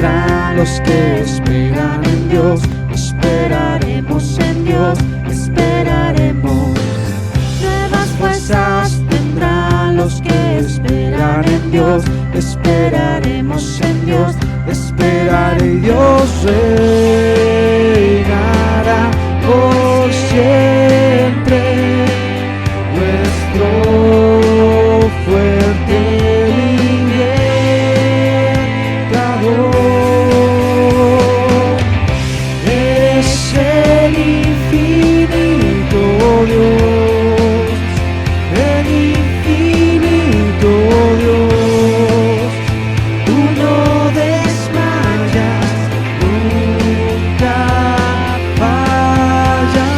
tendrán los que esperan en Dios. Esperaremos en Dios, esperaremos. Nuevas fuerzas tendrán los que esperan en Dios. Esperaremos en Dios, esperaré y Dios reinará por siempre. Nuestro fuerte libertador es el infinito Dios, el infinito Dios. Tú no desmayas, nunca fallas.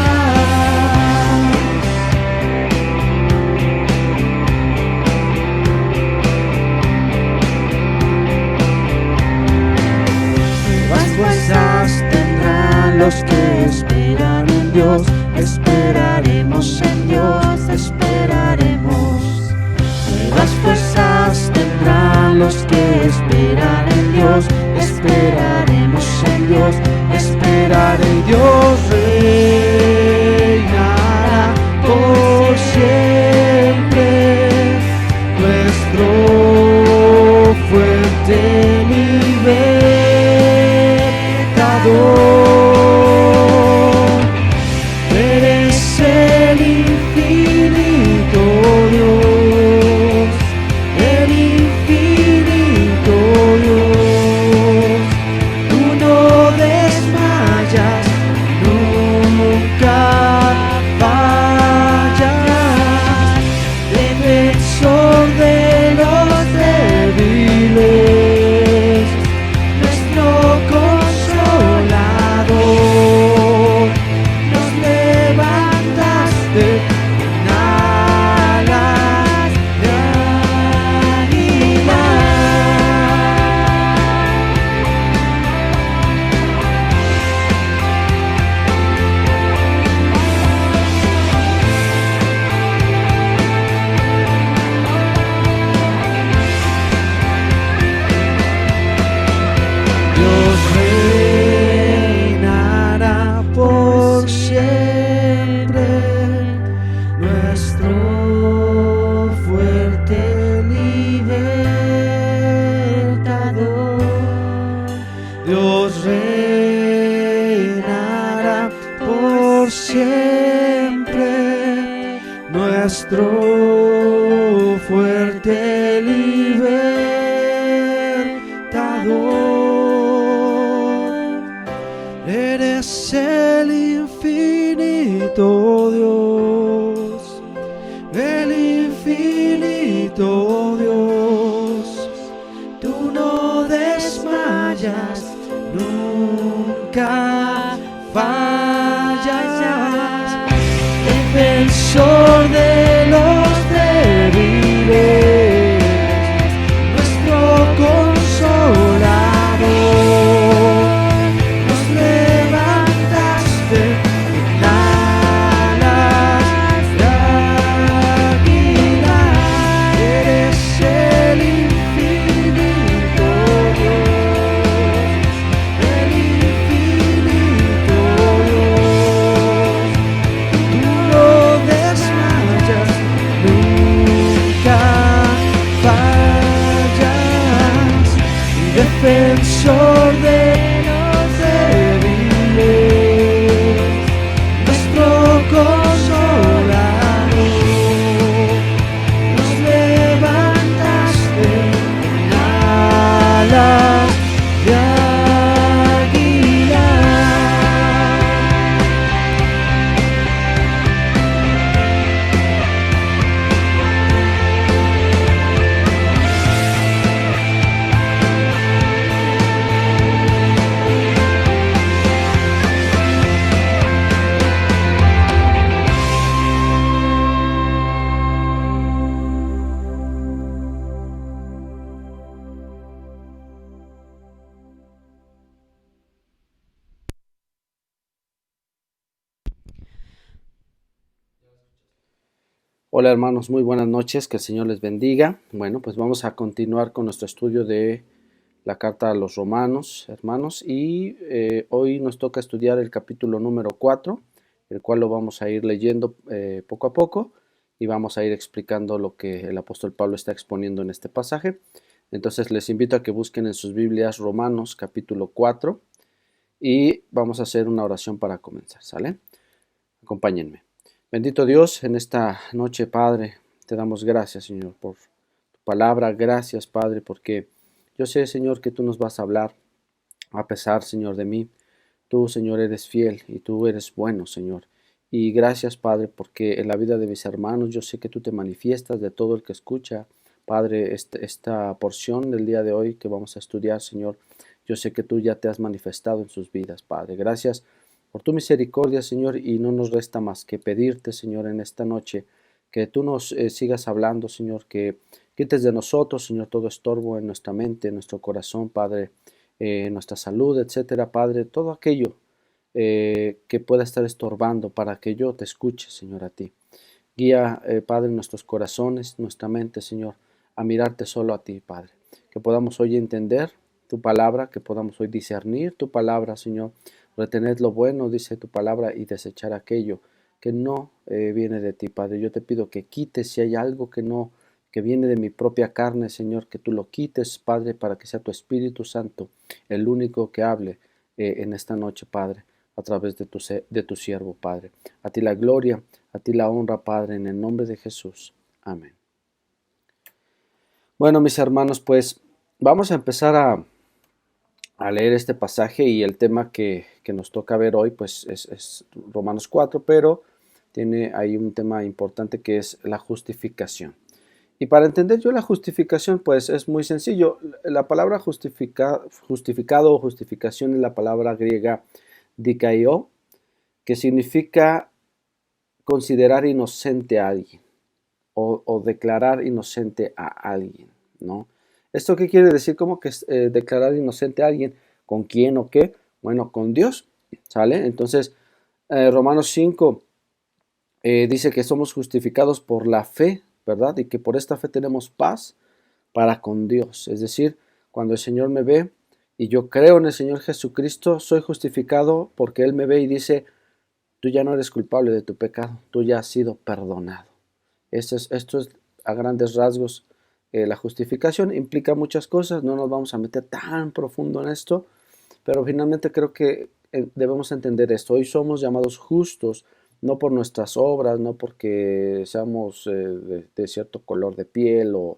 Nuevas fuerzas tendrán los que esperan en Dios. Esperaremos en Dios, esperaremos. Nuevas fuerzas tendrán los que esperan en Dios. Esperaremos en Dios, esperaré y Dios reinará por siempre. Nuestro fuerte libertador. Eres el infinito Dios, el infinito Dios. Tú no desmayas, nunca fallas. Defensor de los débiles, nuestro consolador. Nos levantaste en alas de águila. Dios reinará por siempre, nuestro fuerte libertador. Dios reinará por siempre, nuestro fuerte libertador. Eres el infinito Dios, el infinito Dios. Tú no desmayas, nunca fallas. Defensor de los débiles, nuestro consolador. Nos levantaste en alas de águila. Eres el infinito Dios, el infinito Dios. Tú no desmayas, nunca fallas. Defensor de los débiles, nuestro consolador. Nos levantaste en alas de águila. Hola hermanos, muy buenas noches, que el Señor les bendiga. Bueno, pues vamos a continuar con nuestro estudio de la carta a los romanos, hermanos, y hoy nos toca estudiar el capítulo número 4, el cual lo vamos a ir leyendo poco a poco y vamos a ir explicando lo que el apóstol Pablo está exponiendo en este pasaje. Entonces les invito a que busquen en sus Biblias Romanos capítulo 4 y vamos a hacer una oración para comenzar, ¿sale? Acompáñenme. Bendito Dios, en esta noche, Padre, te damos gracias, Señor, por tu palabra. Gracias, Padre, porque yo sé, Señor, que tú nos vas a hablar a pesar, Señor, de mí. Tú, Señor, eres fiel y tú eres bueno, Señor. Y gracias, Padre, porque en la vida de mis hermanos yo sé que tú te manifiestas de todo el que escucha, Padre, esta porción del día de hoy que vamos a estudiar, Señor. Yo sé que tú ya te has manifestado en sus vidas, Padre. Gracias por tu misericordia, Señor, y no nos resta más que pedirte, Señor, en esta noche, que tú nos sigas hablando, Señor, que quites de nosotros, Señor, todo estorbo en nuestra mente, en nuestro corazón, Padre, nuestra salud, etcétera, Padre, todo aquello que pueda estar estorbando para que yo te escuche, Señor, a ti. Guía, Padre, nuestros corazones, nuestra mente, Señor, a mirarte solo a ti, Padre. Que podamos hoy entender tu palabra, que podamos hoy discernir tu palabra, Señor. Retener lo bueno, dice tu palabra, y desechar aquello que no viene de ti, Padre. Yo te pido que quites si hay algo que viene de mi propia carne, Señor, que tú lo quites, Padre, para que sea tu Espíritu Santo el único que hable en esta noche, Padre, a través de tu siervo, Padre. A ti la gloria, a ti la honra, Padre, en el nombre de Jesús. Amén. Bueno, mis hermanos, pues vamos a empezar a leer este pasaje y el tema que nos toca ver hoy, pues es Romanos 4, pero tiene ahí un tema importante que es la justificación. Y para entender yo la justificación, pues es muy sencillo. La palabra justificado o justificación es la palabra griega dikaio, que significa considerar inocente a alguien o declarar inocente a alguien, ¿no? ¿Esto qué quiere decir? ¿Cómo que declarar inocente a alguien? ¿Con quién o qué? Bueno, con Dios, ¿sale? Entonces, Romanos 5 dice que somos justificados por la fe, ¿verdad? Y que por esta fe tenemos paz para con Dios. Es decir, cuando el Señor me ve y yo creo en el Señor Jesucristo, soy justificado porque Él me ve y dice, tú ya no eres culpable de tu pecado, tú ya has sido perdonado. Esto es a grandes rasgos la justificación. Implica muchas cosas, no nos vamos a meter tan profundo en esto, pero finalmente creo que debemos entender esto. Hoy somos llamados justos, no por nuestras obras, no porque seamos de cierto color de piel o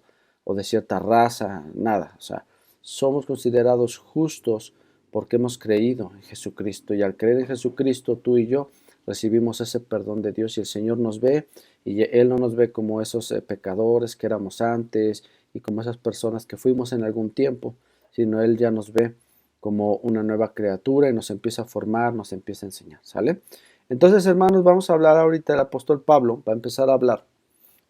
de cierta raza, nada. O sea, somos considerados justos porque hemos creído en Jesucristo. Y al creer en Jesucristo, tú y yo recibimos ese perdón de Dios y el Señor nos ve y Él no nos ve como esos pecadores que éramos antes y como esas personas que fuimos en algún tiempo, sino Él ya nos ve como una nueva criatura y nos empieza a formar, nos empieza a enseñar, ¿sale? Entonces, hermanos, vamos a hablar ahorita del apóstol Pablo, va a empezar a hablar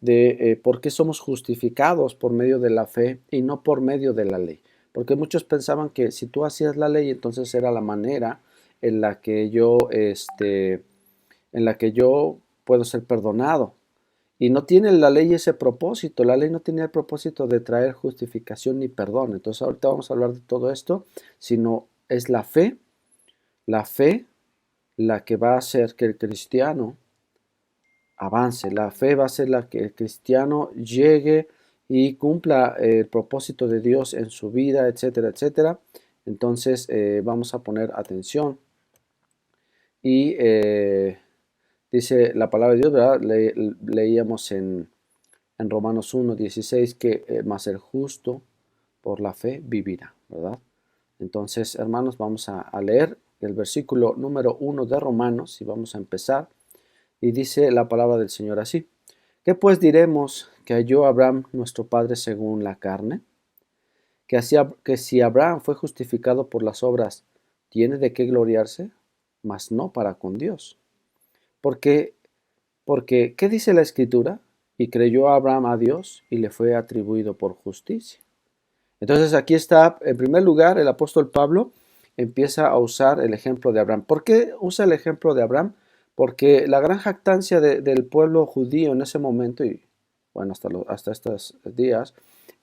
de por qué somos justificados por medio de la fe y no por medio de la ley. Porque muchos pensaban que si tú hacías la ley, entonces era la manera en la que yo puedo ser perdonado. Y no tiene la ley ese propósito, la ley no tiene el propósito de traer justificación ni perdón. Entonces ahorita vamos a hablar de todo esto, sino es la fe la que va a hacer que el cristiano avance, la fe va a ser la que el cristiano llegue y cumpla el propósito de Dios en su vida, etcétera, etcétera. Entonces vamos a poner atención y dice la palabra de Dios, ¿verdad? Leíamos en Romanos 1:16 que más el justo por la fe vivirá, ¿verdad? Entonces, hermanos, vamos a leer el versículo número 1 de Romanos y vamos a empezar. Y dice la palabra del Señor así: ¿qué pues diremos que halló Abraham nuestro padre según la carne? Que si Abraham fue justificado por las obras, ¿tiene de qué gloriarse? Mas no para con Dios. Porque ¿qué dice la Escritura? Y creyó Abraham a Dios y le fue atribuido por justicia. Entonces aquí está, en primer lugar, el apóstol Pablo empieza a usar el ejemplo de Abraham. ¿Por qué usa el ejemplo de Abraham? Porque la gran jactancia del pueblo judío en ese momento, y bueno, hasta estos días,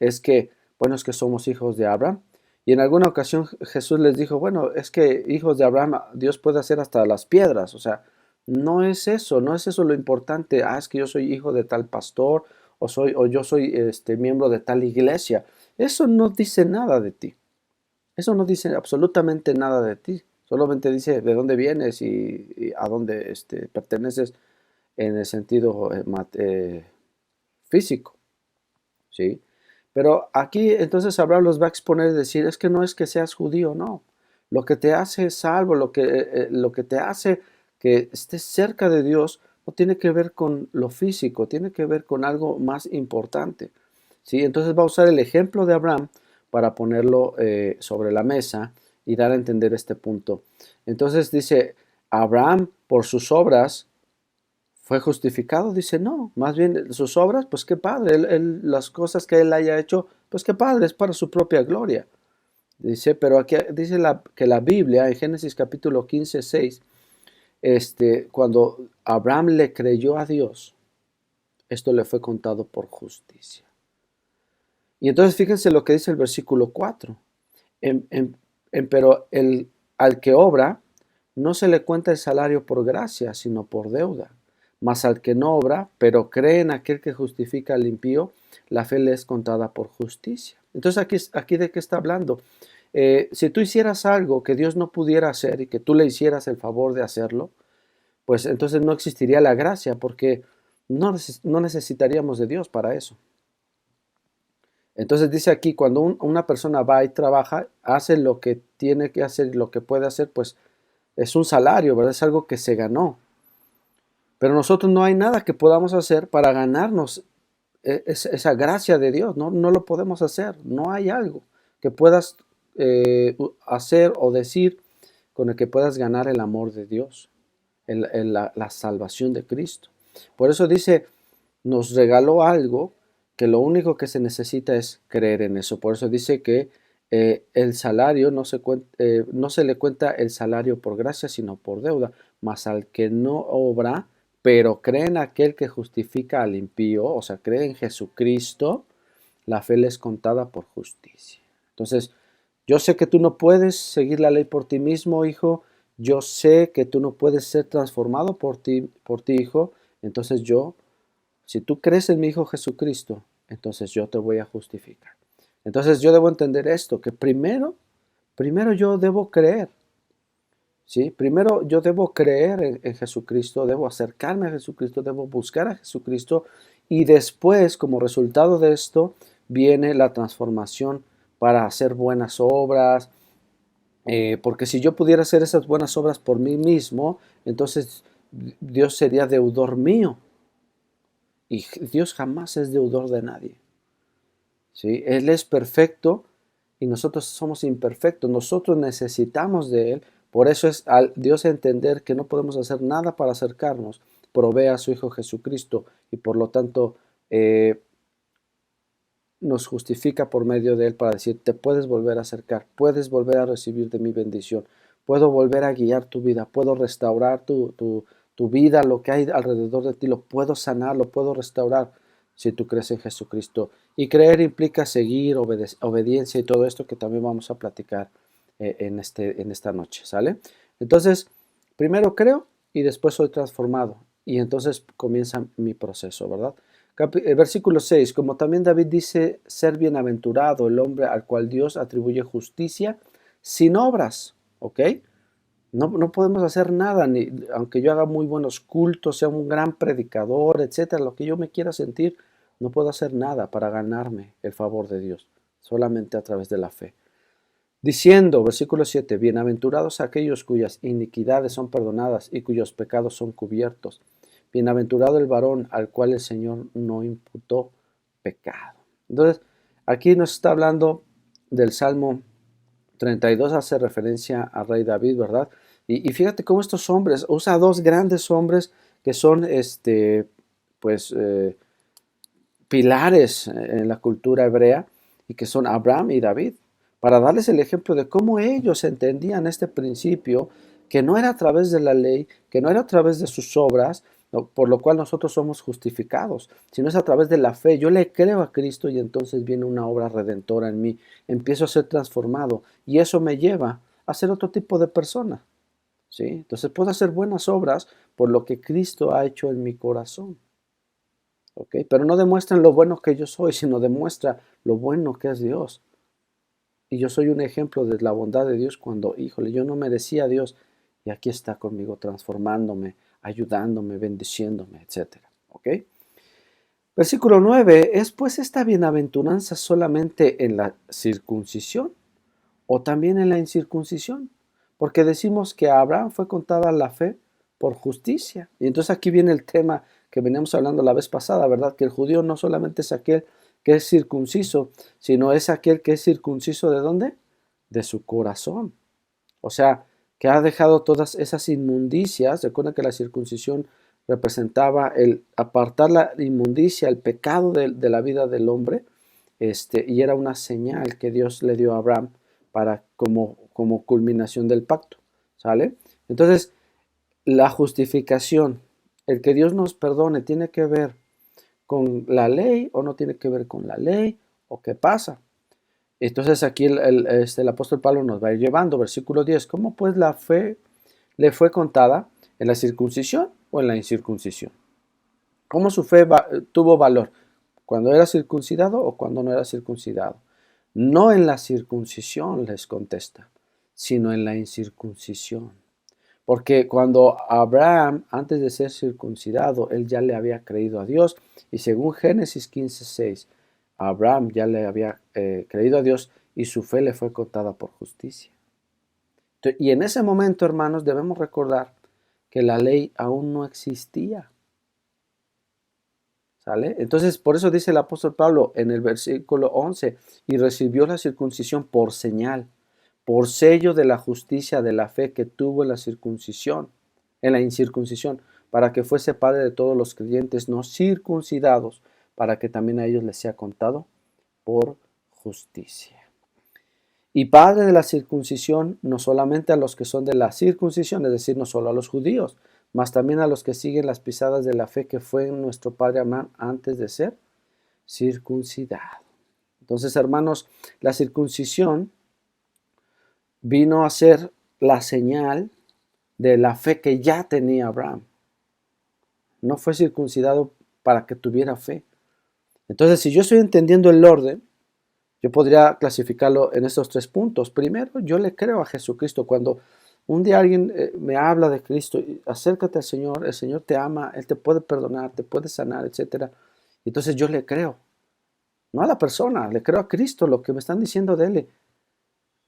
es que, bueno, es que somos hijos de Abraham. Y en alguna ocasión Jesús les dijo, bueno, es que hijos de Abraham, Dios puede hacer hasta las piedras. O sea, no es eso lo importante. Es que yo soy hijo de tal pastor o yo soy miembro de tal iglesia. Eso no dice nada de ti. Eso no dice absolutamente nada de ti. Solamente dice de dónde vienes y a dónde perteneces en el sentido físico, ¿sí? Pero aquí entonces Abraham los va a exponer y decir, es que no es que seas judío, no. Lo que te hace salvo, lo que te hace que estés cerca de Dios, no tiene que ver con lo físico, tiene que ver con algo más importante, ¿sí? Entonces va a usar el ejemplo de Abraham para ponerlo sobre la mesa y dar a entender este punto. Entonces dice, Abraham por sus obras fue justificado, dice, no, más bien sus obras, pues qué padre, las cosas que él haya hecho, pues qué padre, es para su propia gloria. Dice, pero aquí dice que la Biblia, en Génesis capítulo 15, 6, cuando Abraham le creyó a Dios, esto le fue contado por justicia. Y entonces fíjense lo que dice el versículo 4. Pero al que obra, no se le cuenta el salario por gracia, sino por deuda. Mas al que no obra, pero cree en aquel que justifica al impío, la fe le es contada por justicia. Entonces aquí de qué está hablando. Si tú hicieras algo que Dios no pudiera hacer y que tú le hicieras el favor de hacerlo, pues entonces no existiría la gracia porque no necesitaríamos de Dios para eso. Entonces dice aquí, cuando una persona va y trabaja, hace lo que tiene que hacer, lo que puede hacer, pues es un salario, ¿verdad? Es algo que se ganó. Pero nosotros no hay nada que podamos hacer para ganarnos esa gracia de Dios, no lo podemos hacer. No hay algo que puedas hacer o decir con el que puedas ganar el amor de Dios, la salvación de Cristo. Por eso dice, nos regaló algo que lo único que se necesita es creer en eso. Por eso dice que el salario no se le cuenta el salario por gracia, sino por deuda. Mas al que no obra, pero cree en aquel que justifica al impío, o sea, cree en Jesucristo, la fe le es contada por justicia. Entonces, yo sé que tú no puedes seguir la ley por ti mismo, hijo. Yo sé que tú no puedes ser transformado por ti, hijo. Entonces si tú crees en mi Hijo Jesucristo, entonces yo te voy a justificar. Entonces yo debo entender esto, que primero yo debo creer, ¿sí? Primero yo debo creer en Jesucristo, debo acercarme a Jesucristo, debo buscar a Jesucristo y después, como resultado de esto, viene la transformación para hacer buenas obras, porque si yo pudiera hacer esas buenas obras por mí mismo, entonces Dios sería deudor mío. Y Dios jamás es deudor de nadie, ¿sí? Él es perfecto y nosotros somos imperfectos. Nosotros necesitamos de Él. Por eso es al Dios entender que no podemos hacer nada para acercarnos. Provee a su Hijo Jesucristo y por lo tanto nos justifica por medio de Él para decir, te puedes volver a acercar, puedes volver a recibir de mi bendición, puedo volver a guiar tu vida, puedo restaurar tu vida, lo que hay alrededor de ti, lo puedo sanar, lo puedo restaurar si tú crees en Jesucristo. Y creer implica seguir, obediencia y todo esto que también vamos a platicar en esta noche, ¿sale? Entonces, primero creo y después soy transformado. Y entonces comienza mi proceso, ¿verdad? Versículo 6, como también David dice, ser bienaventurado el hombre al cual Dios atribuye justicia sin obras, ¿ok? No podemos hacer nada, aunque yo haga muy buenos cultos, sea un gran predicador, etcétera, lo que yo me quiera sentir, no puedo hacer nada para ganarme el favor de Dios, solamente a través de la fe. Diciendo, versículo 7, bienaventurados aquellos cuyas iniquidades son perdonadas y cuyos pecados son cubiertos. Bienaventurado el varón al cual el Señor no imputó pecado. Entonces, aquí nos está hablando del Salmo 32, hace referencia al rey David, ¿verdad? Y fíjate cómo estos hombres, usa dos grandes hombres que son, pilares en la cultura hebrea y que son Abraham y David, para darles el ejemplo de cómo ellos entendían este principio, que no era a través de la ley, que no era a través de sus obras, por lo cual nosotros somos justificados, sino es a través de la fe. Yo le creo a Cristo y entonces viene una obra redentora en mí, empiezo a ser transformado y eso me lleva a ser otro tipo de persona, ¿sí? Entonces puedo hacer buenas obras por lo que Cristo ha hecho en mi corazón, ¿ok? Pero no demuestran lo bueno que yo soy, sino demuestra lo bueno que es Dios. Y yo soy un ejemplo de la bondad de Dios cuando, híjole, yo no merecía a Dios y aquí está conmigo transformándome, ayudándome, bendiciéndome, etcétera, ¿ok? Versículo 9, ¿es pues esta bienaventuranza solamente en la circuncisión o también en la incircuncisión? Porque decimos que a Abraham fue contada la fe por justicia. Y entonces aquí viene el tema que veníamos hablando la vez pasada, ¿verdad? Que el judío no solamente es aquel que es circunciso, sino es aquel que es circunciso ¿de dónde? De su corazón. O sea, que ha dejado todas esas inmundicias. Recuerda que la circuncisión representaba el apartar la inmundicia, el pecado de la vida del hombre, y era una señal que Dios le dio a Abraham para como culminación del pacto, ¿sale? Entonces, la justificación, el que Dios nos perdone, ¿tiene que ver con la ley o no tiene que ver con la ley? ¿O qué pasa? Entonces aquí el apóstol Pablo nos va a ir llevando, versículo 10, ¿cómo pues la fe le fue contada en la circuncisión o en la incircuncisión? ¿Cómo su fe tuvo valor? ¿Cuando era circuncidado o cuando no era circuncidado? No en la circuncisión les contesta, sino en la incircuncisión. Porque cuando Abraham, antes de ser circuncidado, él ya le había creído a Dios. Y según Génesis 15:6, Abraham ya le había creído a Dios y su fe le fue contada por justicia. Y en ese momento, hermanos, debemos recordar que la ley aún no existía. ¿Sale? Entonces, por eso dice el apóstol Pablo en el versículo 11, y recibió la circuncisión por señal, por sello de la justicia de la fe que tuvo en la circuncisión, en la incircuncisión, para que fuese padre de todos los creyentes no circuncidados, para que también a ellos les sea contado por justicia. Y padre de la circuncisión, no solamente a los que son de la circuncisión, es decir, no solo a los judíos, mas también a los que siguen las pisadas de la fe que fue nuestro padre Abraham antes de ser circuncidado. Entonces, hermanos, la circuncisión vino a ser la señal de la fe que ya tenía Abraham. No fue circuncidado para que tuviera fe. Entonces, si yo estoy entendiendo el orden, yo podría clasificarlo en estos 3 puntos. Primero, yo le creo a Jesucristo. Cuando un día alguien me habla de Cristo, acércate al Señor, el Señor te ama, Él te puede perdonar, te puede sanar, etc. Entonces yo le creo. No a la persona, le creo a Cristo, lo que me están diciendo de Él.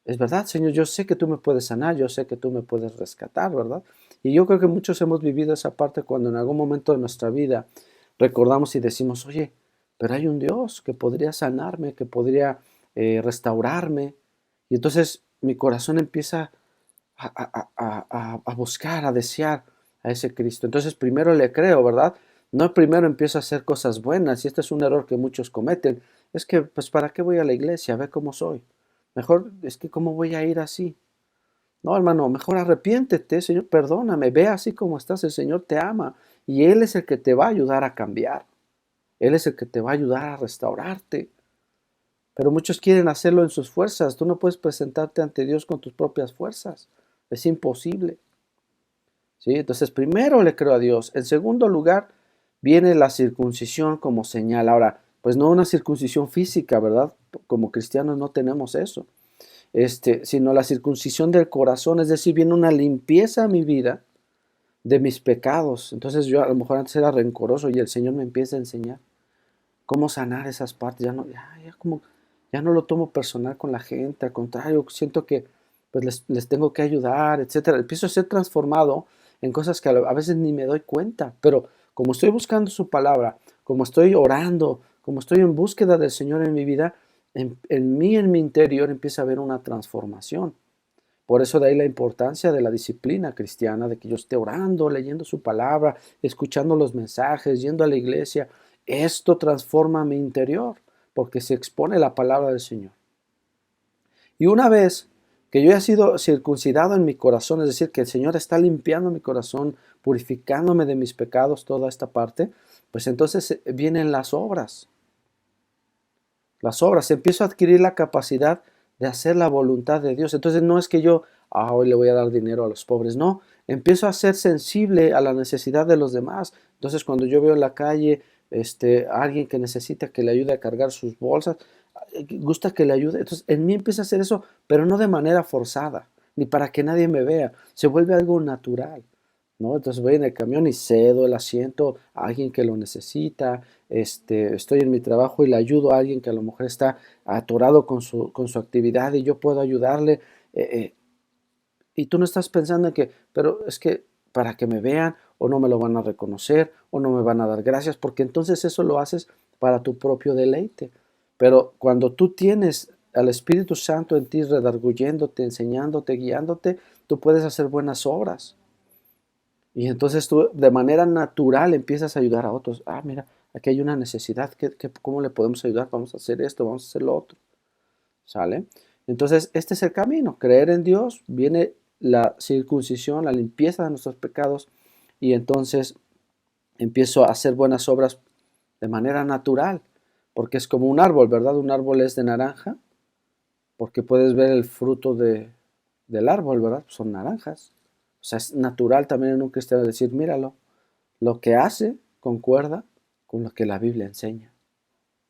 Es verdad, Señor, yo sé que tú me puedes sanar, yo sé que tú me puedes rescatar, ¿verdad? Y yo creo que muchos hemos vivido esa parte cuando en algún momento de nuestra vida recordamos y decimos, oye, pero hay un Dios que podría sanarme, que podría restaurarme. Y entonces mi corazón empieza a buscar, a desear a ese Cristo. Entonces primero le creo, ¿verdad? No primero empiezo a hacer cosas buenas, y este es un error que muchos cometen. Es que, pues, ¿para qué voy a la iglesia? A ver cómo soy. Mejor, es que, ¿cómo voy a ir así? No, hermano, mejor arrepiéntete, Señor, perdóname, ve así como estás, el Señor te ama y Él es el que te va a ayudar a cambiar. Él es el que te va a ayudar a restaurarte. Pero muchos quieren hacerlo en sus fuerzas. Tú no puedes presentarte ante Dios con tus propias fuerzas. Es imposible. ¿Sí? Entonces, primero le creo a Dios. En segundo lugar, viene la circuncisión como señal. Ahora, pues no una circuncisión física, ¿verdad? Como cristianos no tenemos eso. Sino la circuncisión del corazón, es decir, viene una limpieza a mi vida de mis pecados. Entonces yo a lo mejor antes era rencoroso y el Señor me empieza a enseñar cómo sanar esas partes. Ya no lo tomo personal con la gente, al contrario, siento que pues les tengo que ayudar, etcétera. Empiezo a ser transformado en cosas que a veces ni me doy cuenta, pero como estoy buscando su palabra, como estoy orando, como estoy en búsqueda del Señor en mi vida, en mi interior empieza a haber una transformación. Por eso de ahí la importancia de la disciplina cristiana, de que yo esté orando, leyendo su palabra, escuchando los mensajes, yendo a la iglesia. Esto transforma mi interior, porque se expone la palabra del Señor. Y una vez que yo haya sido circuncidado en mi corazón, es decir, que el Señor está limpiando mi corazón, purificándome de mis pecados, toda esta parte, pues entonces vienen las obras. Las obras, empiezo a adquirir la capacidad de hacer la voluntad de Dios. Entonces no es que yo, hoy le voy a dar dinero a los pobres, no, empiezo a ser sensible a la necesidad de los demás. Entonces cuando yo veo en la calle a alguien que necesita que le ayude a cargar sus bolsas, gusta que le ayude, entonces en mí empieza a hacer eso, pero no de manera forzada, ni para que nadie me vea, se vuelve algo natural. ¿No? Entonces voy en el camión y cedo el asiento a alguien que lo necesita, estoy en mi trabajo y le ayudo a alguien que a lo mejor está atorado con su actividad y yo puedo ayudarle. Y tú no estás pensando en que, pero es que para que me vean o no me lo van a reconocer o no me van a dar gracias, porque entonces eso lo haces para tu propio deleite. Pero cuando tú tienes al Espíritu Santo en ti redarguyéndote, enseñándote, guiándote, tú puedes hacer buenas obras. Y entonces tú de manera natural empiezas a ayudar a otros. Ah, mira, aquí hay una necesidad. ¿Cómo le podemos ayudar? Vamos a hacer esto, vamos a hacer lo otro. ¿Sale? Entonces, este es el camino. Creer en Dios, viene la circuncisión, la limpieza de nuestros pecados. Y entonces empiezo a hacer buenas obras de manera natural. Porque es como un árbol, ¿verdad? Un árbol es de naranja. Porque puedes ver el fruto del árbol, ¿verdad? Son naranjas. O sea, es natural también en un cristiano decir, míralo, lo que hace concuerda con lo que la Biblia enseña.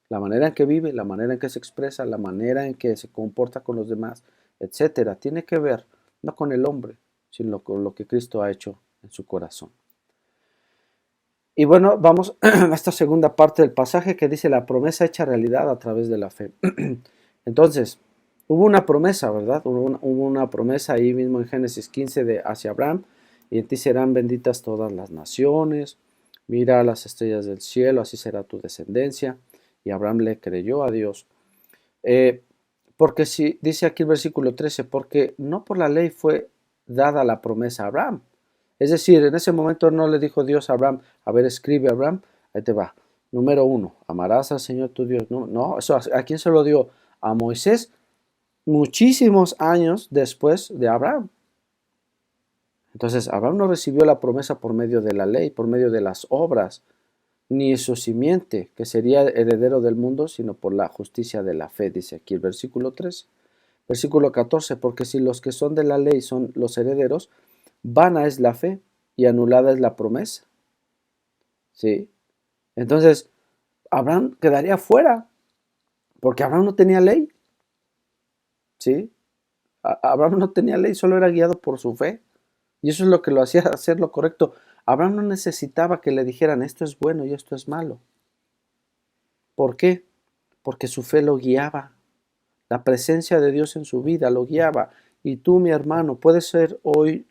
La manera en que vive, la manera en que se expresa, la manera en que se comporta con los demás, etcétera, tiene que ver no con el hombre, sino con lo que Cristo ha hecho en su corazón. Y bueno, vamos a esta segunda parte del pasaje que dice la promesa hecha realidad a través de la fe. Entonces, hubo una promesa, ¿verdad? Hubo una promesa ahí mismo en Génesis 15 hacia Abraham, y en ti serán benditas todas las naciones, mira las estrellas del cielo, así será tu descendencia. Y Abraham le creyó a Dios. Porque si dice aquí el versículo 13, porque no por la ley fue dada la promesa a Abraham. Es decir, en ese momento no le dijo Dios a Abraham, a ver, escribe Abraham, ahí te va. Número 1, amarás al Señor tu Dios. No, no, eso ¿a quién se lo dio? A Moisés, muchísimos años después de Abraham. Entonces, Abraham no recibió la promesa por medio de la ley, por medio de las obras, ni su simiente, que sería heredero del mundo, sino por la justicia de la fe, dice aquí el versículo 3. Versículo 14, porque si los que son de la ley son los herederos, vana es la fe y anulada es la promesa. ¿Sí? Entonces, Abraham quedaría fuera, porque Abraham no tenía ley. ¿Sí? Abraham no tenía ley, solo era guiado por su fe. Y eso es lo que lo hacía hacer lo correcto. Abraham no necesitaba que le dijeran esto es bueno y esto es malo. ¿Por qué? Porque su fe lo guiaba. La presencia de Dios en su vida lo guiaba. Y tú, mi hermano, puedes ser hoy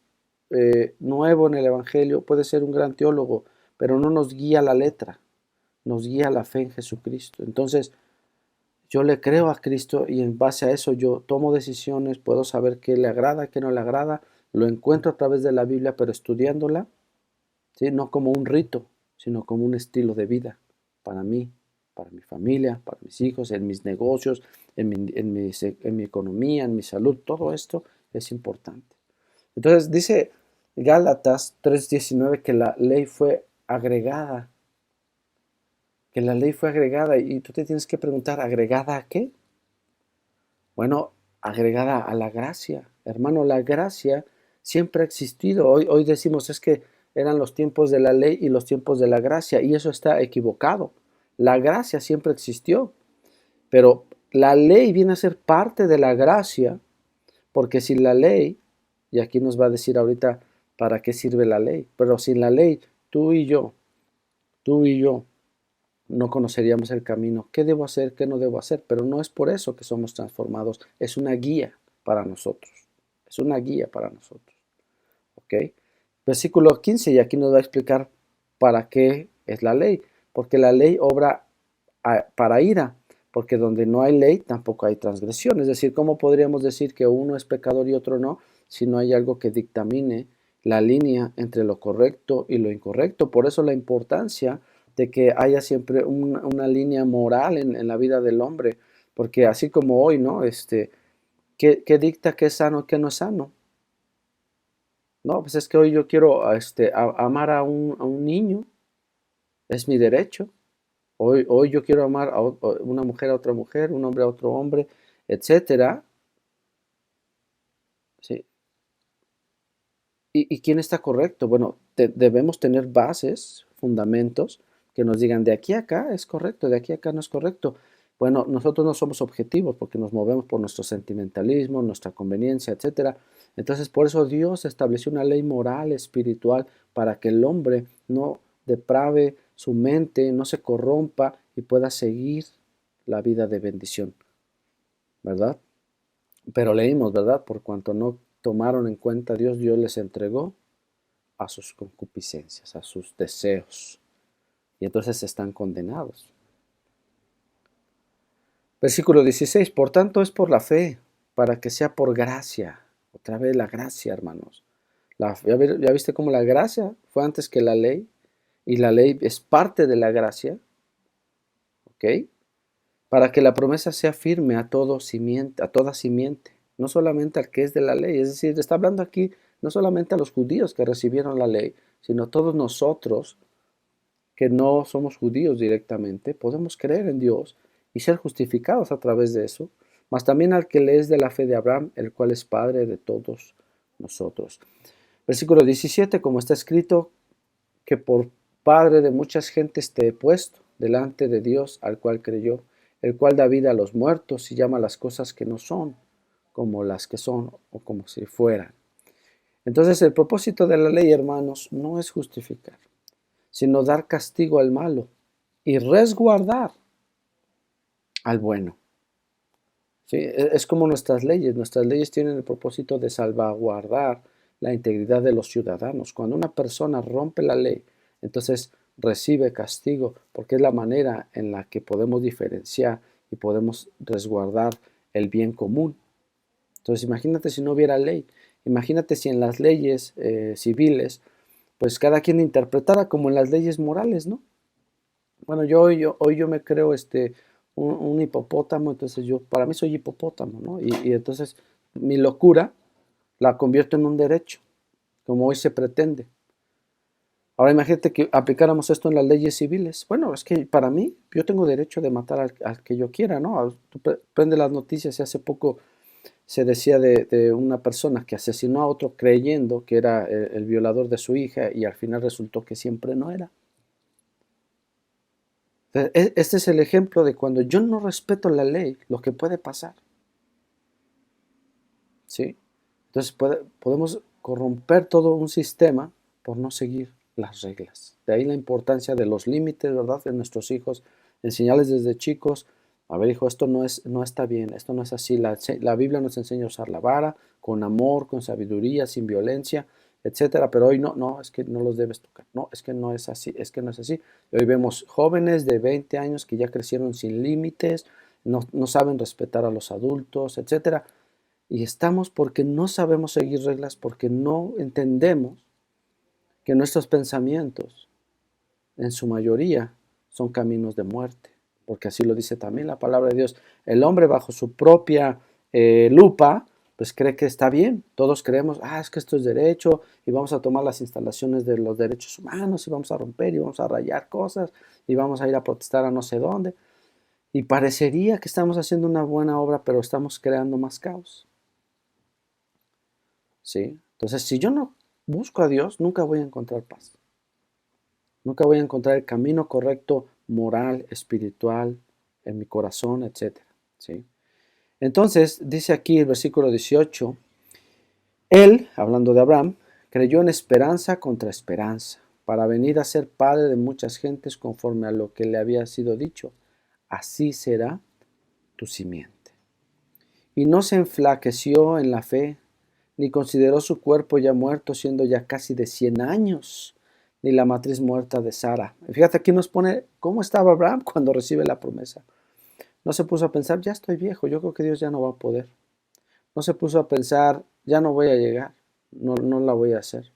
nuevo en el Evangelio, puedes ser un gran teólogo, pero no nos guía la letra, nos guía la fe en Jesucristo. Entonces, yo le creo a Cristo y en base a eso yo tomo decisiones, puedo saber qué le agrada, qué no le agrada, lo encuentro a través de la Biblia, pero estudiándola, ¿sí? No como un rito, sino como un estilo de vida para mí, para mi familia, para mis hijos, en mis negocios, en mi economía, en mi salud, todo esto es importante. Entonces dice Gálatas 3:19 que la ley fue agregada, y tú te tienes que preguntar, ¿agregada a qué? Bueno, agregada a la gracia. Hermano, la gracia siempre ha existido. Hoy decimos es que eran los tiempos de la ley y los tiempos de la gracia, y eso está equivocado. La gracia siempre existió, pero la ley viene a ser parte de la gracia, porque sin la ley, y aquí nos va a decir ahorita para qué sirve la ley, pero sin la ley, tú y yo, no conoceríamos el camino. ¿Qué debo hacer? ¿Qué no debo hacer? Pero no es por eso que somos transformados. Es una guía para nosotros. Es una guía para nosotros. ¿Ok? Versículo 15, y aquí nos va a explicar para qué es la ley. Porque la ley obra para ira. Porque donde no hay ley, tampoco hay transgresión. Es decir, ¿cómo podríamos decir que uno es pecador y otro no? Si no hay algo que dictamine la línea entre lo correcto y lo incorrecto. Por eso la importancia de que haya siempre una línea moral en la vida del hombre, porque así como hoy, ¿no? ¿Qué dicta qué es sano y qué no es sano? No, pues es que hoy yo quiero amar a un niño, es mi derecho. Hoy yo quiero amar a una mujer a otra mujer, un hombre a otro hombre, etcétera. ¿Sí? ¿Y quién está correcto? Bueno, debemos tener bases, fundamentos que nos digan de aquí a acá es correcto, de aquí a acá no es correcto. Bueno, nosotros no somos objetivos porque nos movemos por nuestro sentimentalismo, nuestra conveniencia, etcétera. Entonces, por eso Dios estableció una ley moral, espiritual, para que el hombre no deprave su mente, no se corrompa y pueda seguir la vida de bendición, ¿verdad? Pero leímos, ¿verdad? Por cuanto no tomaron en cuenta a Dios, Dios les entregó a sus concupiscencias, a sus deseos. Y entonces están condenados. Versículo 16. Por tanto es por la fe, para que sea por gracia. Otra vez la gracia, hermanos. ¿Ya viste cómo la gracia fue antes que la ley? Y la ley es parte de la gracia. ¿Ok? Para que la promesa sea firme a toda simiente, no solamente al que es de la ley. Es decir, está hablando aquí no solamente a los judíos que recibieron la ley, sino a todos nosotros que no somos judíos directamente, podemos creer en Dios y ser justificados a través de eso, mas también al que le es de la fe de Abraham, el cual es Padre de todos nosotros. Versículo 17, como está escrito, que por Padre de muchas gentes te he puesto delante de Dios, al cual creyó, el cual da vida a los muertos y llama las cosas que no son como las que son o como si fueran. Entonces el propósito de la ley, hermanos, no es justificar, sino dar castigo al malo y resguardar al bueno. ¿Sí? Es como nuestras leyes tienen el propósito de salvaguardar la integridad de los ciudadanos. Cuando una persona rompe la ley, entonces recibe castigo, porque es la manera en la que podemos diferenciar y podemos resguardar el bien común. Entonces imagínate si no hubiera ley, imagínate si en las leyes civiles, pues cada quien interpretara como en las leyes morales, ¿no? Bueno, hoy yo me creo un hipopótamo, entonces yo, para mí soy hipopótamo, ¿no? Y entonces mi locura la convierto en un derecho, como hoy se pretende. Ahora imagínate que aplicáramos esto en las leyes civiles. Bueno, es que para mí, yo tengo derecho de matar al que yo quiera, ¿no? Tú prende las noticias y hace poco se decía de una persona que asesinó a otro creyendo que era el violador de su hija y al final resultó que siempre no era. Este es el ejemplo de cuando yo no respeto la ley, lo que puede pasar, ¿sí? Entonces podemos corromper todo un sistema por no seguir las reglas. De ahí la importancia de los límites, ¿verdad? De nuestros hijos, enseñarles desde chicos, a ver, hijo, esto no está bien, esto no es así. La Biblia nos enseña a usar la vara con amor, con sabiduría, sin violencia, etcétera. Pero hoy no, es que no los debes tocar. No, es que no es así, es que no es así. Hoy vemos jóvenes de 20 años que ya crecieron sin límites, no saben respetar a los adultos, etcétera. Y estamos porque no sabemos seguir reglas, porque no entendemos que nuestros pensamientos, en su mayoría, son caminos de muerte. Porque así lo dice también la palabra de Dios. El hombre bajo su propia lupa, pues cree que está bien. Todos creemos, es que esto es derecho y vamos a tomar las instalaciones de los derechos humanos y vamos a romper y vamos a rayar cosas y vamos a ir a protestar a no sé dónde. Y parecería que estamos haciendo una buena obra, pero estamos creando más caos. ¿Sí? Entonces, si yo no busco a Dios, nunca voy a encontrar paz. Nunca voy a encontrar el camino correcto, moral, espiritual, en mi corazón, etcétera. ¿Sí? Entonces, dice aquí el versículo 18, él, hablando de Abraham, creyó en esperanza contra esperanza, para venir a ser padre de muchas gentes conforme a lo que le había sido dicho. Así será tu simiente. Y no se enflaqueció en la fe, ni consideró su cuerpo ya muerto, siendo ya casi de 100 años, ni la matriz muerta de Sara. Fíjate, aquí nos pone cómo estaba Abraham cuando recibe la promesa. No se puso a pensar, ya estoy viejo, yo creo que Dios ya no va a poder. No se puso a pensar, ya no voy a llegar, no la voy a hacer.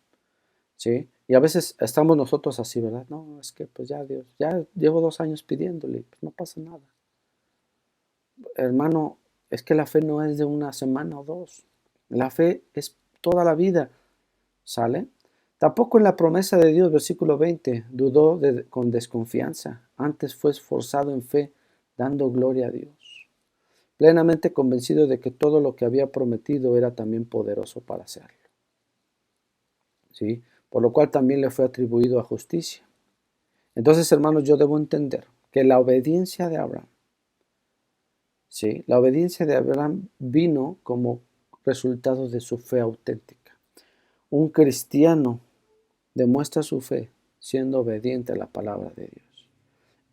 ¿Sí? Y a veces estamos nosotros así, ¿verdad? No, es que pues ya Dios, ya llevo 2 años pidiéndole, pues no pasa nada. Hermano, es que la fe no es de una semana o dos. La fe es toda la vida, ¿sale? Tampoco en la promesa de Dios, versículo 20, dudó con desconfianza. Antes fue esforzado en fe, dando gloria a Dios, plenamente convencido de que todo lo que había prometido era también poderoso para hacerlo. ¿Sí? Por lo cual también le fue atribuido a justicia. Entonces, hermanos, yo debo entender que la obediencia de Abraham, ¿sí? La obediencia de Abraham vino como resultado de su fe auténtica. Un cristiano demuestra su fe siendo obediente a la palabra de Dios.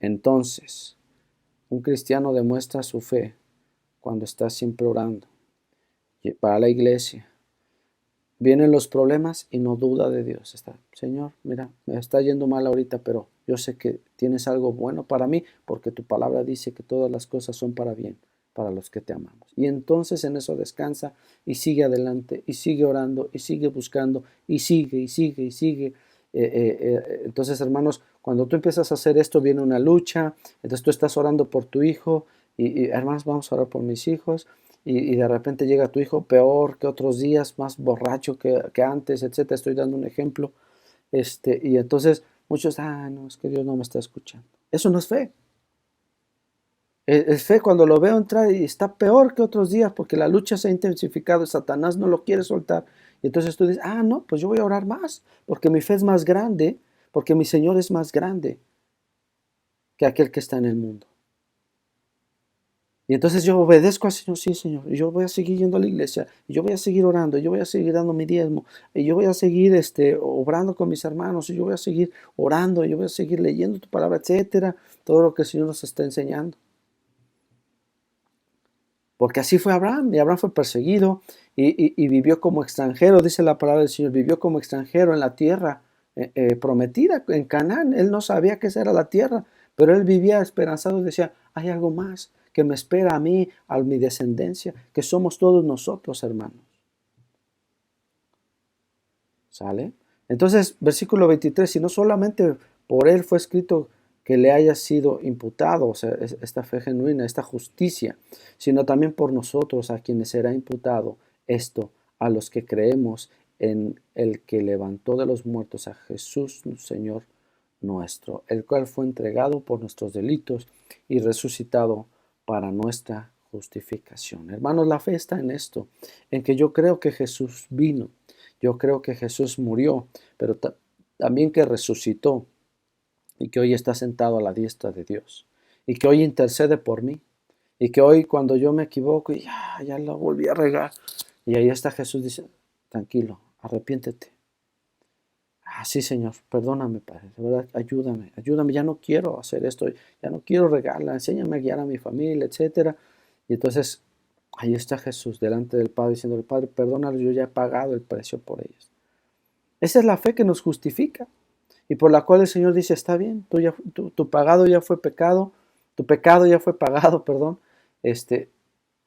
Entonces, un cristiano demuestra su fe cuando está siempre orando para la iglesia. Vienen los problemas y no duda de Dios. Está, Señor, mira, me está yendo mal ahorita, pero yo sé que tienes algo bueno para mí porque tu palabra dice que todas las cosas son para bien, para los que te amamos. Y entonces en eso descansa y sigue adelante y sigue orando y sigue buscando y sigue y sigue y sigue. Entonces, hermanos, cuando tú empiezas a hacer esto, viene una lucha. Entonces tú estás orando por tu hijo y hermanos, vamos a orar por mis hijos. Y de repente llega tu hijo peor que otros días, más borracho que antes, etcétera. Estoy dando un ejemplo. Y entonces muchos, no, es que Dios no me está escuchando. Eso no es fe. Es fe cuando lo veo entrar y está peor que otros días porque la lucha se ha intensificado, Satanás no lo quiere soltar. Y entonces tú dices, no, pues yo voy a orar más porque mi fe es más grande, porque mi Señor es más grande que aquel que está en el mundo. Y entonces yo obedezco al Señor, sí, Señor, y yo voy a seguir yendo a la iglesia, y yo voy a seguir orando, y yo voy a seguir dando mi diezmo, y yo voy a seguir obrando con mis hermanos, y yo voy a seguir orando, y yo voy a seguir leyendo tu palabra, etcétera, todo lo que el Señor nos está enseñando. Porque así fue Abraham, y Abraham fue perseguido, y vivió como extranjero, dice la palabra del Señor, vivió como extranjero en la tierra prometida, en Canaán. Él no sabía que esa era la tierra, pero él vivía esperanzado y decía, hay algo más que me espera a mí, a mi descendencia, que somos todos nosotros, hermanos. ¿Sale? Entonces, versículo 23, si no solamente por él fue escrito que le haya sido imputado, o sea, esta fe genuina, esta justicia, sino también por nosotros a quienes será imputado esto, a los que creemos en el que levantó de los muertos a Jesús, Señor nuestro, el cual fue entregado por nuestros delitos y resucitado para nuestra justificación. Hermanos, la fe está en esto, en que yo creo que Jesús vino, yo creo que Jesús murió, pero también que resucitó y que hoy está sentado a la diestra de Dios y que hoy intercede por mí y que hoy cuando yo me equivoco y ya la volví a regar y ahí está Jesús dice, tranquilo, arrepiéntete. Sí, Señor, perdóname, Padre, de verdad, ayúdame, ya no quiero hacer esto, ya no quiero regarla, enséñame a guiar a mi familia, etcétera. Y entonces ahí está Jesús delante del Padre diciendo, Padre, perdónalos, yo ya he pagado el precio por ellos. Esa es la fe que nos justifica y por la cual el Señor dice, está bien, tu pagado ya fue pecado, tu pecado ya fue pagado, perdón,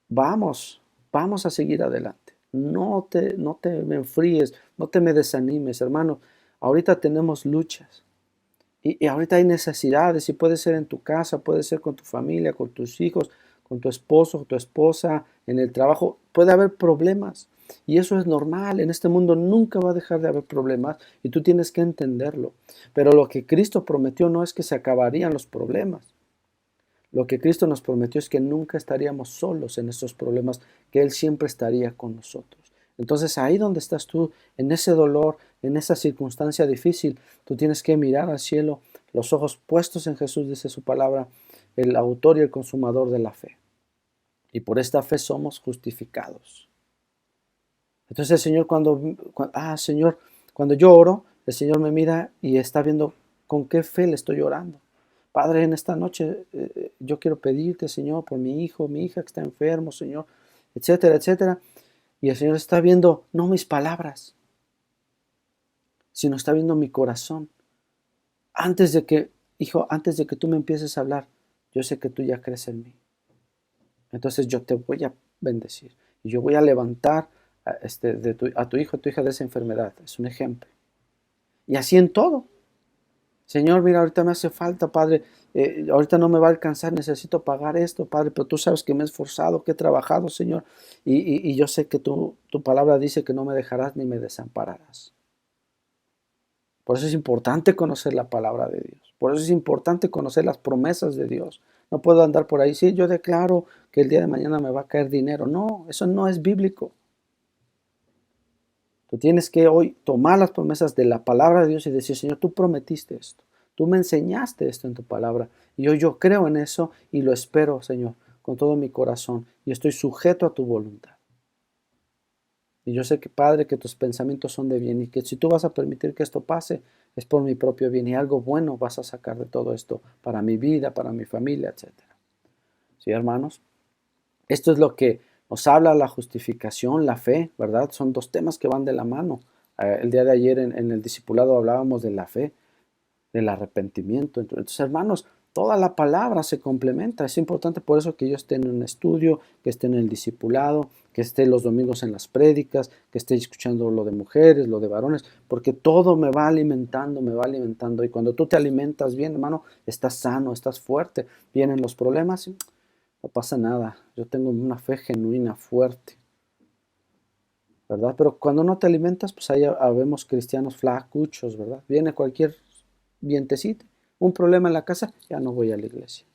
vamos a seguir adelante. No te me enfríes, no te me desanimes, hermano. Ahorita tenemos luchas y ahorita hay necesidades y puede ser en tu casa, puede ser con tu familia, con tus hijos, con tu esposo, tu esposa, en el trabajo. Puede haber problemas y eso es normal. En este mundo nunca va a dejar de haber problemas y tú tienes que entenderlo. Pero lo que Cristo prometió no es que se acabarían los problemas. Lo que Cristo nos prometió es que nunca estaríamos solos en estos problemas, que Él siempre estaría con nosotros. Entonces ahí donde estás tú, en ese dolor, en esa circunstancia difícil, tú tienes que mirar al cielo, los ojos puestos en Jesús, dice su palabra, el autor y el consumador de la fe. Y por esta fe somos justificados. Entonces el Señor Señor, cuando yo oro, el Señor me mira y está viendo con qué fe le estoy orando. Padre, en esta noche yo quiero pedirte, Señor, por mi hijo, mi hija que está enfermo, Señor, etcétera, etcétera. Y el Señor está viendo no mis palabras, sino está viendo mi corazón. Antes de que tú me empieces a hablar, yo sé que tú ya crees en mí. Entonces yo te voy a bendecir. Y yo voy a levantar a tu hijo, a tu hija de esa enfermedad. Es un ejemplo. Y así en todo. Señor, mira, ahorita me hace falta, Padre, ahorita no me va a alcanzar, necesito pagar esto, Padre, pero tú sabes que me he esforzado, que he trabajado, Señor, y yo sé que tu palabra dice que no me dejarás ni me desampararás. Por eso es importante conocer la palabra de Dios. Por eso es importante conocer las promesas de Dios. No puedo andar por ahí, sí, yo declaro que el día de mañana me va a caer dinero. No, eso no es bíblico. Tú tienes que hoy tomar las promesas de la palabra de Dios y decir, Señor, tú prometiste esto. Tú me enseñaste esto en tu palabra. Y hoy yo creo en eso y lo espero, Señor, con todo mi corazón. Y estoy sujeto a tu voluntad. Y yo sé que, Padre, que tus pensamientos son de bien y que si tú vas a permitir que esto pase, es por mi propio bien y algo bueno vas a sacar de todo esto para mi vida, para mi familia, etcétera. ¿Sí, hermanos? Esto es lo que nos habla la justificación, la fe, ¿verdad? Son dos temas que van de la mano. El día de ayer en el discipulado hablábamos de la fe, del arrepentimiento. Entonces, hermanos, toda la palabra se complementa. Es importante por eso que yo esté en un estudio, que esté en el discipulado, que esté los domingos en las prédicas, que esté escuchando lo de mujeres, lo de varones, porque todo me va alimentando, me va alimentando. Y cuando tú te alimentas bien, hermano, estás sano, estás fuerte. Vienen los problemas, no pasa nada. Yo tengo una fe genuina, fuerte, ¿verdad? Pero cuando no te alimentas, pues ahí vemos cristianos flacuchos, ¿verdad? Viene cualquier vientecito, un problema en la casa, ya no voy a la iglesia,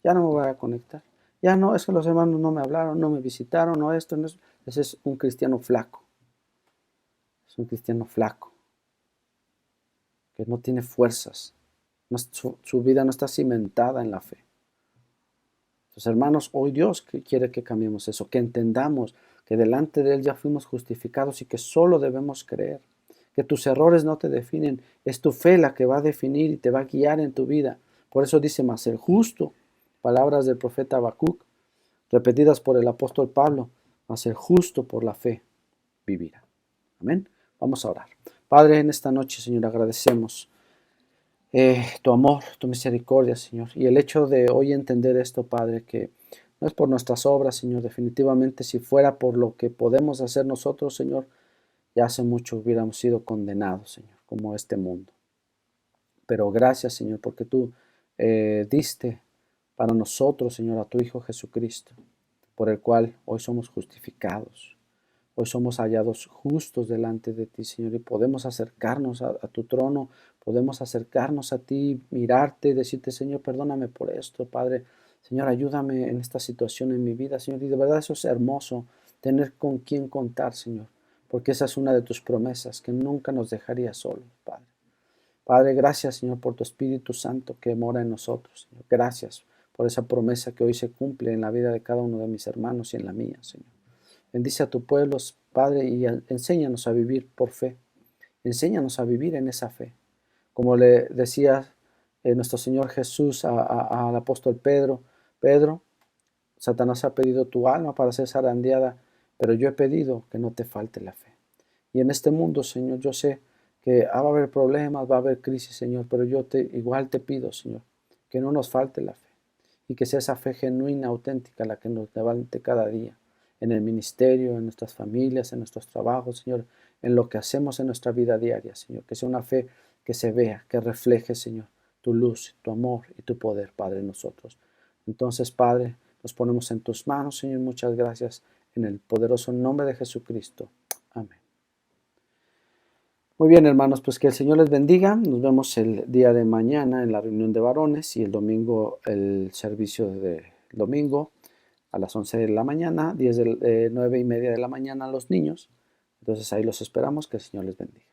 ya no me voy a conectar, ya no, es que los hermanos no me hablaron, no me visitaron, no esto, no eso. Ese es un cristiano flaco, es un cristiano flaco, que no tiene fuerzas, su vida no está cimentada en la fe. Entonces, hermanos, hoy Dios quiere que cambiemos eso, que entendamos que delante de Él ya fuimos justificados y que solo debemos creer, que tus errores no te definen, es tu fe la que va a definir y te va a guiar en tu vida. Por eso dice, mas el justo, palabras del profeta Habacuc, repetidas por el apóstol Pablo, mas el justo por la fe vivirá. Amén. Vamos a orar. Padre, en esta noche, Señor, agradecemos tu amor, tu misericordia, Señor. Y el hecho de hoy entender esto, Padre, que no es por nuestras obras, Señor. Definitivamente, si fuera por lo que podemos hacer nosotros, Señor, ya hace mucho hubiéramos sido condenados, Señor, como este mundo. Pero gracias, Señor, porque tú diste para nosotros, Señor, a tu Hijo Jesucristo, por el cual hoy somos justificados. Hoy somos hallados justos delante de ti, Señor, y podemos acercarnos a tu trono, podemos acercarnos a ti, mirarte, decirte, Señor, perdóname por esto, Padre. Señor, ayúdame en esta situación en mi vida, Señor. Y de verdad eso es hermoso, tener con quién contar, Señor, porque esa es una de tus promesas, que nunca nos dejarías solos, Padre. Padre, gracias, Señor, por tu Espíritu Santo que mora en nosotros, Señor. Gracias por esa promesa que hoy se cumple en la vida de cada uno de mis hermanos y en la mía, Señor. Bendice a tu pueblo, Padre, y enséñanos a vivir por fe. Enséñanos a vivir en esa fe. Como le decía nuestro Señor Jesús al apóstol Pedro, Pedro, Satanás ha pedido tu alma para ser zarandeada, pero yo he pedido que no te falte la fe. Y en este mundo, Señor, yo sé que va a haber problemas, va a haber crisis, Señor, pero yo igual te pido, Señor, que no nos falte la fe y que sea esa fe genuina, auténtica, la que nos levante cada día en el ministerio, en nuestras familias, en nuestros trabajos, Señor, en lo que hacemos en nuestra vida diaria, Señor, que sea una fe que se vea, que refleje, Señor, tu luz, tu amor y tu poder, Padre, en nosotros. Entonces, Padre, nos ponemos en tus manos, Señor, muchas gracias, en el poderoso nombre de Jesucristo. Amén. Muy bien, hermanos, pues que el Señor les bendiga. Nos vemos el día de mañana en la reunión de varones y el domingo el servicio de domingo a las 11 de la mañana, 9:30 de la mañana a los niños. Entonces ahí los esperamos. Que el Señor les bendiga.